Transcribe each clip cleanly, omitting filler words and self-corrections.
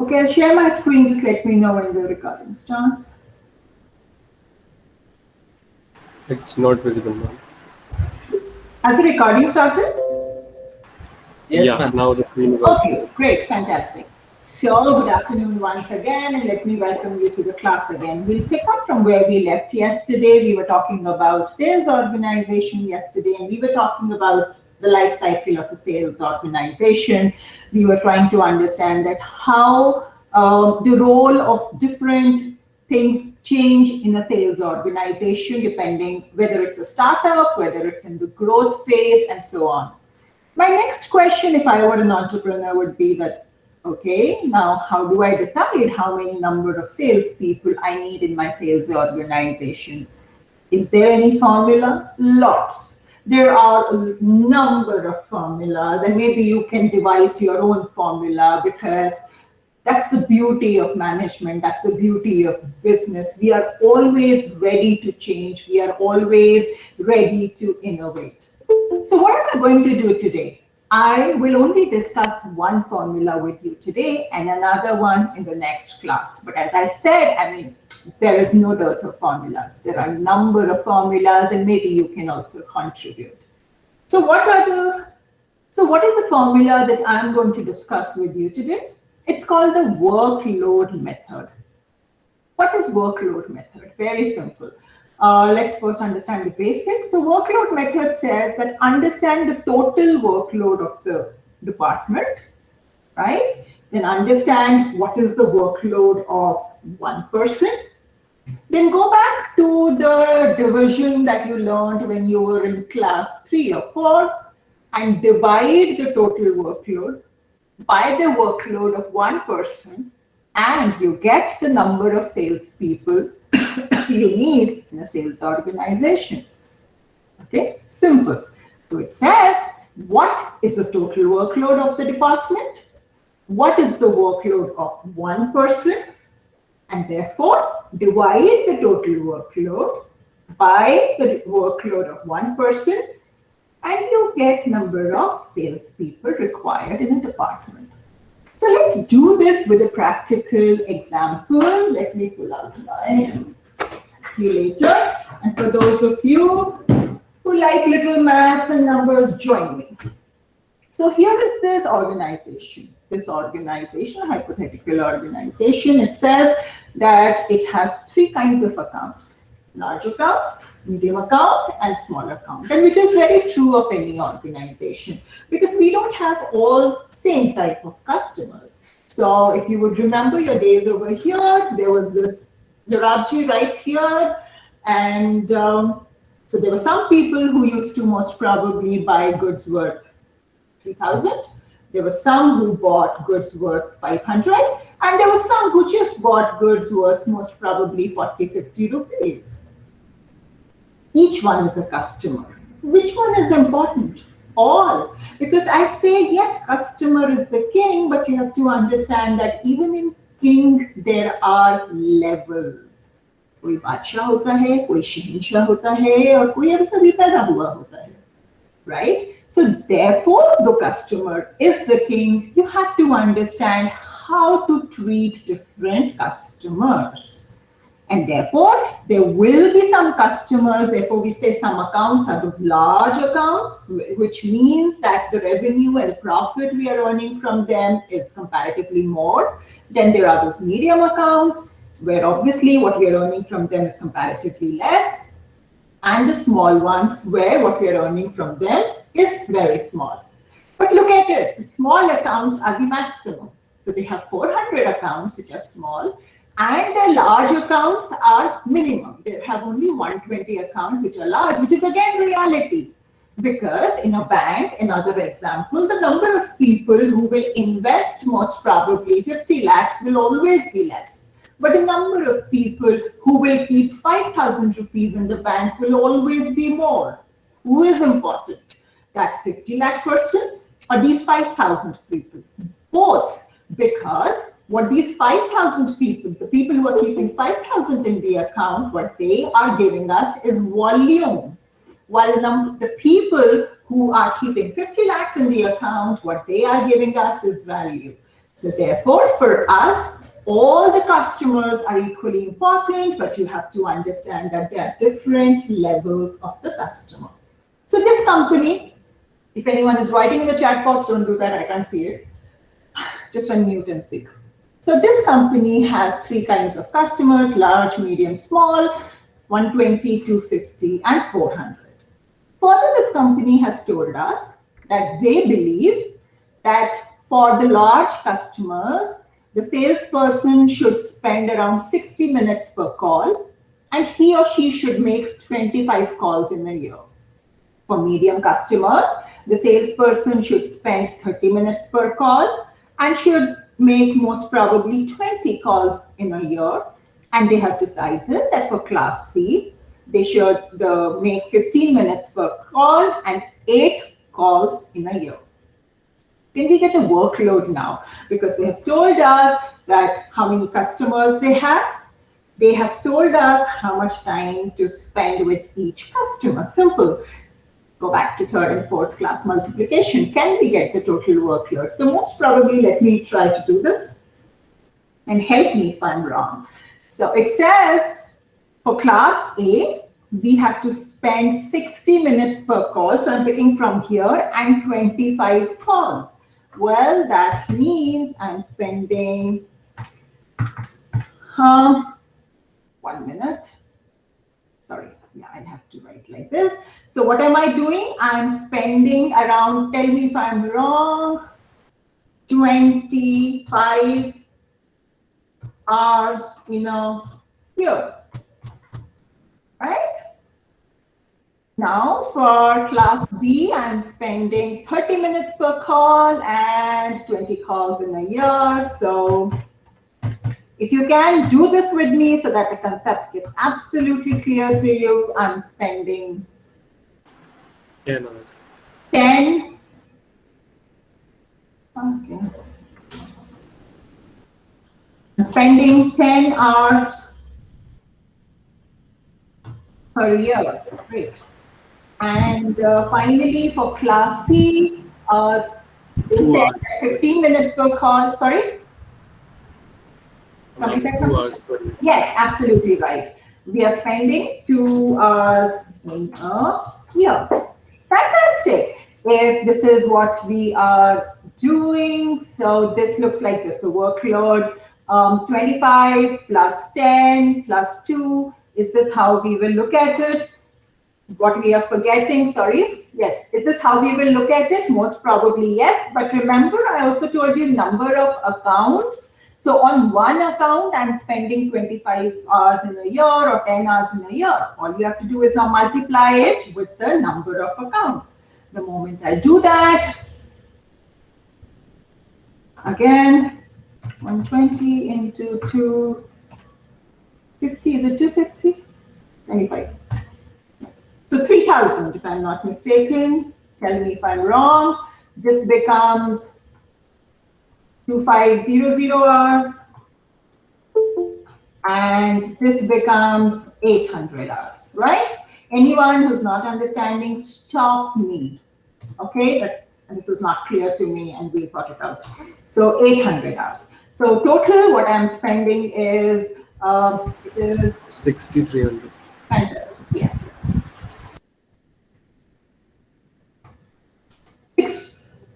Okay, I'll share my screen. Just let me know when the recording starts. It's not visible now. Has the recording started? Yes, Yeah, ma'am. now the screen is also Okay, visible. great, fantastic. So, good afternoon once again, and let me welcome you to the class again. We'll pick up from where we left yesterday. We were talking about sales organization yesterday, and we were talking about the life cycle of a sales organization. We were trying to understand that how the role of different things change in a sales organization depending whether it's a startup, whether it's in the growth phase, and so on. My next question, if I were an entrepreneur, would be that, okay, now how do I decide how many number of salespeople I need in my sales organization? Is there any formula? Lots. There are a number of formulas, and maybe you can devise your own formula because that's the beauty of management. That's the beauty of business. We are always ready to change. We are always ready to innovate. So what am I going to do today? I will only discuss one formula with you today and another one in the next class. But as I said, I mean, there is no dearth of formulas. There are a number of formulas and maybe you can also contribute. So what is the formula that I'm going to discuss with you today? It's called the workload method. What is workload method? Very simple. Let's first understand the basics. So workload method says that understand the total workload of the department, right? Then understand what is the workload of one person. Then go back to the division that you learned when you were in class 3 or 4 and divide the total workload by the workload of one person, and you get the number of salespeople you need in a sales organization. Okay, simple. So it says, what is the total workload of the department? What is the workload of one person? And therefore, divide the total workload by the workload of one person, and you get number of salespeople required in a department. So let's do this with a practical example. Let me pull out my calculator. And for those of you who like little maths and numbers, join me. So here is this organization. This organization, hypothetical organization, it says that it has 3 kinds of accounts: large accounts, medium account, and small account, and which is very true of any organization because we don't have all same type of customers. So if you would remember your days over here, there was this Larabji right here, and so there were some people who used to most probably buy goods worth 3,000. There were some who bought goods worth 500, and there were some who just bought goods worth most probably 40, 50 rupees. Each one is a customer. Which one is important? All. Because I say, yes, customer is the king, but you have to understand that even in king, there are levels. कोई बादशाह होता है, कोई शहंशाह होता है, और कोई अभी कभी पैदा हुआ होता है. Right? So therefore, the customer is the king. You have to understand how to treat different customers. And therefore, there will be some customers, therefore we say some accounts are those large accounts, which means that the revenue and profit we are earning from them is comparatively more. Then there are those medium accounts, where obviously what we are earning from them is comparatively less. And the small ones, where what we are earning from them is very small. But look at it, the small accounts are the maximum. So they have 400 accounts, which are small, and the large accounts are minimum. They have only 120 accounts, which are large, which is again reality. Because in a bank, another example, the number of people who will invest most probably 50 lakhs will always be less. But the number of people who will keep 5,000 rupees in the bank will always be more. Who is important? That 50 lakh person or these 5,000 people? Both. Because what these 5,000 people, the people who are keeping 5,000 in the account, what they are giving us is volume. While the people who are keeping 50 lakhs in the account, what they are giving us is value. So therefore, for us, all the customers are equally important, but you have to understand that there are different levels of the customer. So this company, if anyone is writing in the chat box, don't do that, I can't see it. Just unmute and speak. So this company has three kinds of customers: large, medium, small, 120, 250, and 400. Further, this company has told us that they believe that for the large customers, the salesperson should spend around 60 minutes per call, and he or she should make 25 calls in a year. For medium customers, the salesperson should spend 30 minutes per call and should make most probably 20 calls in a year. And they have decided that for class C, they should make 15 minutes per call and 8 calls in a year. Can we get a workload now? Because they have told us that how many customers they have. They have told us how much time to spend with each customer. Simple. Go back to third and fourth class multiplication. Can we get the total workload? So most probably, let me try to do this and help me if I'm wrong. So it says for class A, we have to spend 60 minutes per call. So I'm picking from here and 25 calls. Well, that means I'm spending 1 minute. Sorry. Yeah, I'll have to write like this. So what am I doing? I'm spending around, tell me if I'm wrong, 25 hours in a year, right? Now for class B, I'm spending 30 minutes per call and 20 calls in a year. So if you can do this with me so that the concept gets absolutely clear to you, I'm spending 10 hours. 10. Okay. I'm spending 10 hours per year. Great. And finally, for class C, they 2 said hours. 15 minutes per call. Sorry? Around 2 hours per day. Yes, absolutely right. We are spending 2 hours in a year. Fantastic. If this is what we are doing, so this looks like this. So workload 25 plus 10 plus 2. Is this how we will look at it? What we are forgetting, sorry. Yes, is this how we will look at it? Most probably yes. But remember, I also told you number of accounts. So on one account, I'm spending 25 hours in a year or 10 hours in a year. All you have to do is now multiply it with the number of accounts. The moment I do that, again, 120 into 250, is it 250? 25. So 3,000, if I'm not mistaken. Tell me if I'm wrong. This becomes 2500 hours. And this becomes 800 hours, right? Anyone who's not understanding, stop me. Okay, this is not clear to me and we'll sort it out. So 800 hours. So total, what I'm spending is, 6,300. Fantastic, yes.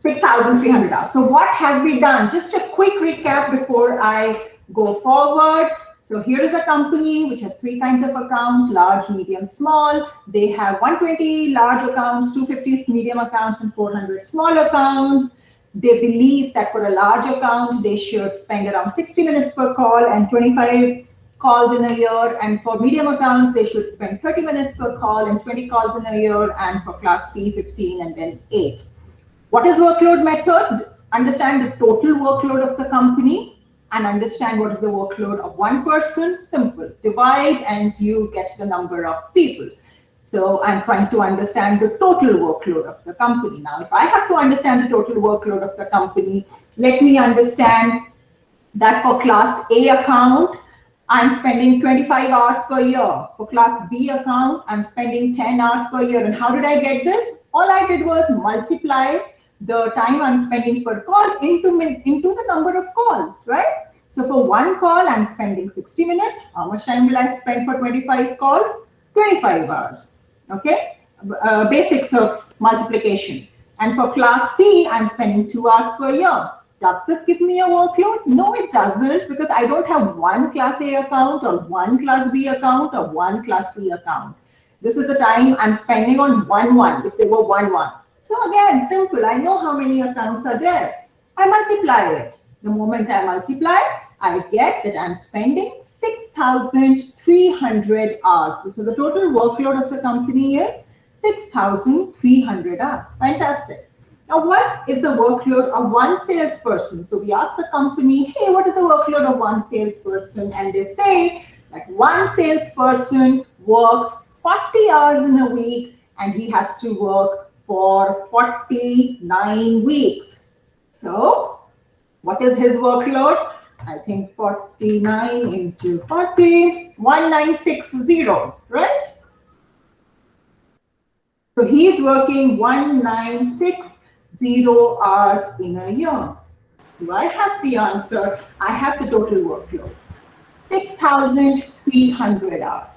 6,300 hours. So what have we done? Just a quick recap before I go forward. So here is a company which has three kinds of accounts: large, medium, small. They have 120 large accounts, 250 medium accounts, and 400 small accounts. They believe that for a large account, they should spend around 60 minutes per call and 25 calls in a year. And for medium accounts, they should spend 30 minutes per call and 20 calls in a year. And for class C, 15 and then 8. What is workload method? Understand the total workload of the company and understand what is the workload of one person. Simple. Divide and you get the number of people. So I'm trying to understand the total workload of the company. Now, if I have to understand the total workload of the company, let me understand that for class A account, I'm spending 25 hours per year. For class B account, I'm spending 10 hours per year. And how did I get this? All I did was multiply the time I'm spending per call into the number of calls, right? So for one call, I'm spending 60 minutes. How much time will I spend for 25 calls? 25 hours. Okay? Basics of multiplication. And for class C, I'm spending 2 hours per year. Does this give me a workload? No, it doesn't, because I don't have one class A account or one class B account or one class C account. This is the time I'm spending on one, if there were one. So again, simple. I know how many accounts are there. I multiply it. The moment I multiply, I get that I'm spending 6,300 hours. So the total workload of the company is 6,300 hours. Fantastic. Now, what is the workload of one salesperson? So we ask the company, hey, what is the workload of one salesperson? And they say that one salesperson works 40 hours in a week and he has to work for 49 weeks. So what is his workload? I think 49 into 40, 1960, right? So he's working 1960 hours in a year. Do I have the answer? I have the total workload. 6,300 hours.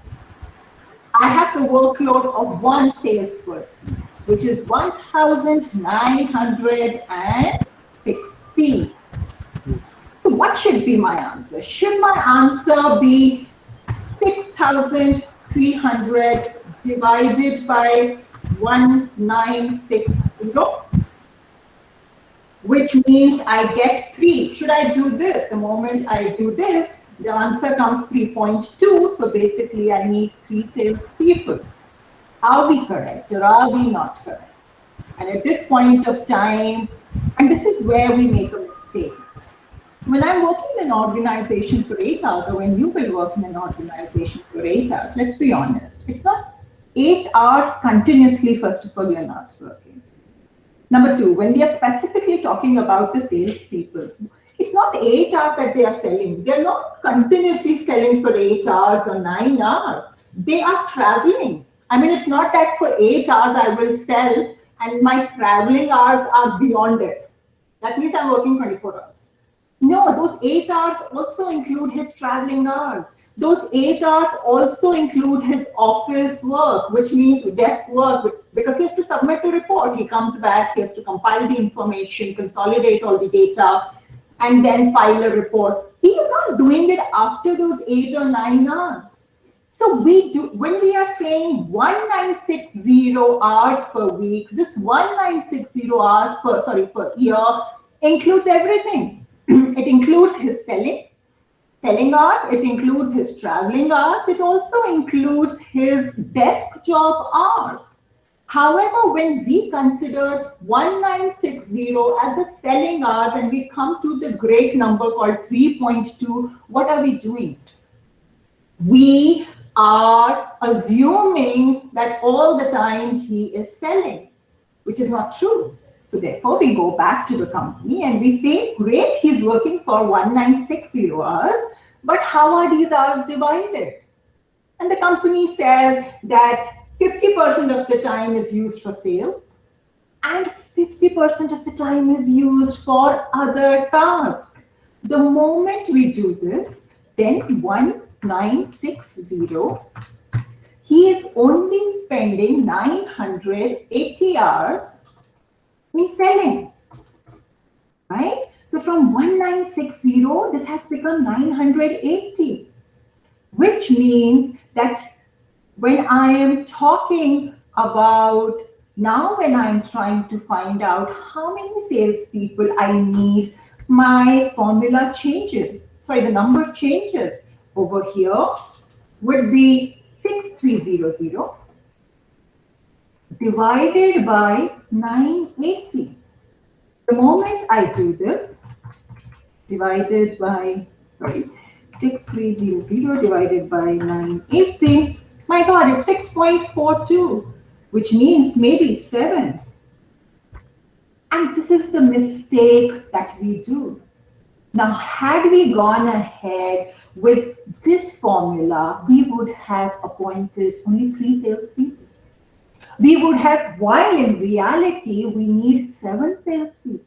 I have the workload of one salesperson, which is 1,960. So what should be my answer? Should my answer be 6,300 divided by 1960? Which means I get 3. Should I do this? The moment I do this, the answer comes 3.2. So basically, I need 3 salespeople. Are we correct or are we not correct? And at this point of time, and this is where we make a mistake. When I'm working in an organization for 8 hours, or when you will work in an organization for 8 hours, let's be honest, it's not 8 hours continuously. First of all, you're not working. Number 2, when we are specifically talking about the salespeople, it's not 8 hours that they are selling. They're not continuously selling for 8 hours or 9 hours. They are traveling. I mean, it's not that for 8 hours I will sell and my traveling hours are beyond it. That means I'm working 24 hours. No, those 8 hours also include his traveling hours. Those 8 hours also include his office work, which means desk work, because he has to submit a report. He comes back, he has to compile the information, consolidate all the data, and then file a report. He is not doing it after those 8 or 9 hours. So we do, when we are saying 1960 hours per week, this 1960 hours per year includes everything. It includes his selling hours, it includes his traveling hours, it also includes his desk job hours. However, when we consider 1960 as the selling hours and we come to the great number called 3.2, what are we doing? We are assuming that all the time he is selling, which is not true. So therefore, we go back to the company and we say, great, he's working for 1960 hours, but how are these hours divided? And the company says that 50% of the time is used for sales and 50% of the time is used for other tasks. The moment we do this, then 1960, he is only spending 980 hours in selling, right? So from 1960, this has become 980, which means that when I am talking about now, when I'm trying to find out how many salespeople I need, my formula changes. Sorry, the number changes. Over here would be 6300 divided by 980. The moment I do this, divided by, 6300 divided by 980, my God, it's 6.42, which means maybe 7. And this is the mistake that we do. Now, had we gone ahead with this formula, we would have appointed only 3 salespeople. we would have, while in reality, we need 7 salespeople.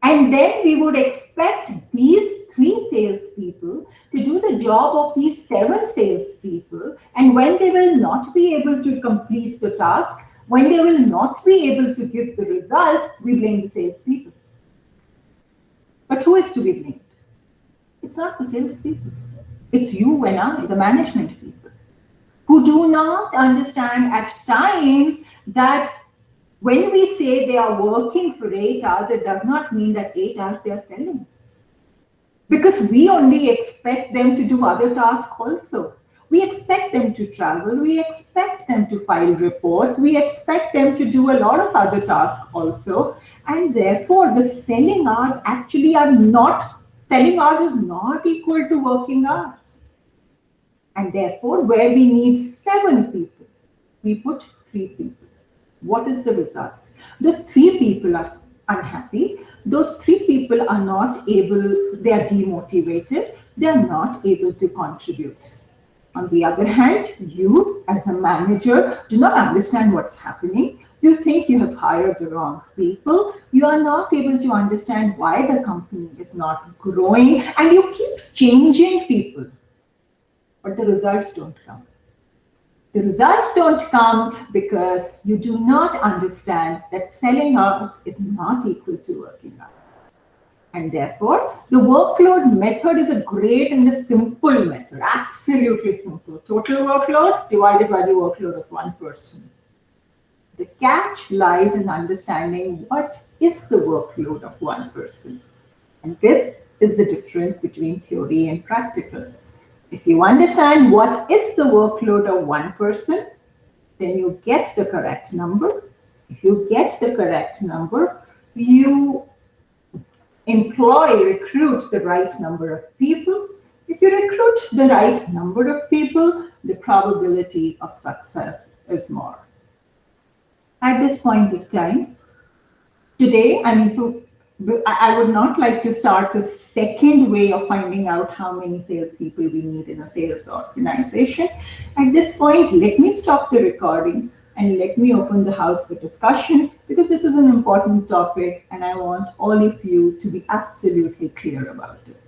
And then we would expect these 3 salespeople to do the job of these 7 salespeople. And when they will not be able to complete the task, when they will not be able to give the result, we blame the salespeople. But who is to be blamed? It's not the salespeople. It's you and I, the management people, who do not understand at times that when we say they are working for 8 hours, it does not mean that 8 hours they are selling. Because we only expect them to do other tasks also. We expect them to travel, we expect them to file reports, we expect them to do a lot of other tasks also. And therefore, the selling hours actually are not, selling hours is not equal to working hours. And therefore, where we need 7 people, we put 3 people. What is the result? Those 3 people are unhappy. Those 3 people are not able, they are demotivated. They are not able to contribute. On the other hand, you as a manager do not understand what's happening. You think you have hired the wrong people. You are not able to understand why the company is not growing, and you keep changing people. But the results don't come. The results don't come because you do not understand that selling hours is not equal to working hours. And therefore, the workload method is a great and a simple method, absolutely simple. Total workload divided by the workload of one person. The catch lies in understanding what is the workload of one person. And this is the difference between theory and practical. If you understand what is the workload of one person, then you get the correct number. If you get the correct number, you recruit the right number of people. If you recruit the right number of people, the probability of success is more. At this point of time, today, I would not like to start the second way of finding out how many salespeople we need in a sales organization. At this point, let me stop the recording and let me open the house for discussion, because this is an important topic and I want all of you to be absolutely clear about it.